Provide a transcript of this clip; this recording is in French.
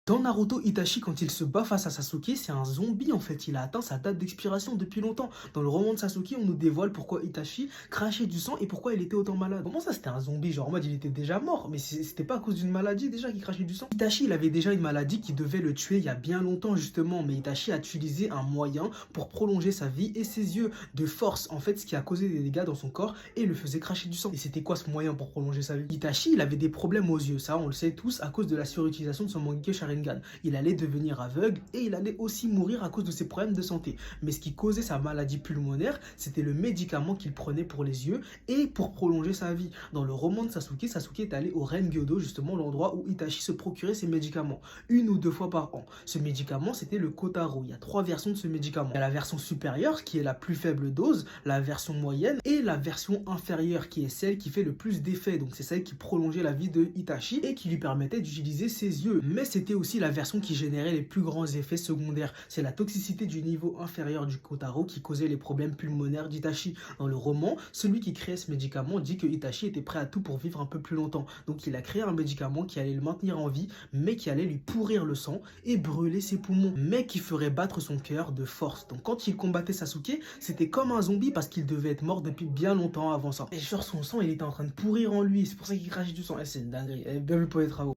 Dans Naruto, Itachi, quand il se bat face à Sasuke, c'est un zombie en fait. Il a atteint sa date d'expiration depuis longtemps. Dans le roman de Sasuke, on nous dévoile pourquoi Itachi crachait du sang et pourquoi il était autant malade. Comment ça, c'était un zombie? Genre en mode, il était déjà mort. Mais c'était pas à cause d'une maladie déjà qu'il crachait du sang. Itachi, il avait déjà une maladie qui devait le tuer il y a bien longtemps justement. Mais Itachi a utilisé un moyen pour prolonger sa vie et ses yeux de force. En fait, ce qui a causé des dégâts dans son corps et le faisait cracher du sang. Et c'était quoi ce moyen pour prolonger sa vie? Itachi, il avait des problèmes aux yeux. Ça, on le sait tous à cause de la surutilisation de son Mangekyou Sharingan. Il allait devenir aveugle et il allait aussi mourir à cause de ses problèmes de santé. Mais ce qui causait sa maladie pulmonaire, c'était le médicament qu'il prenait pour les yeux et pour prolonger sa vie. Dans le roman de Sasuke, Sasuke est allé au Rengyodo, justement l'endroit où Itachi se procurait ses médicaments, une ou deux fois par an. Ce médicament, c'était le Kotaro. Il y a trois versions de ce médicament. Il y a la version supérieure, qui est la plus faible dose, la version moyenne et la version inférieure, qui est celle qui fait le plus d'effet. Donc c'est celle qui prolongeait la vie de Itachi et qui lui permettait d'utiliser ses yeux. Mais c'était aussi la version qui générait les plus grands effets secondaires. C'est la toxicité du niveau inférieur du Kotaro qui causait les problèmes pulmonaires d'Itachi. Dans le roman, celui qui créait ce médicament dit que Itachi était prêt à tout pour vivre un peu plus longtemps. Donc il a créé un médicament qui allait le maintenir en vie, mais qui allait lui pourrir le sang et brûler ses poumons, mais qui ferait battre son cœur de force. Donc quand il combattait Sasuke, c'était comme un zombie parce qu'il devait être mort depuis bien longtemps avant ça. Et genre son sang, il était en train de pourrir en lui, c'est pour ça qu'il crachait du sang. C'est une dinguerie. Bien vu pour les travaux.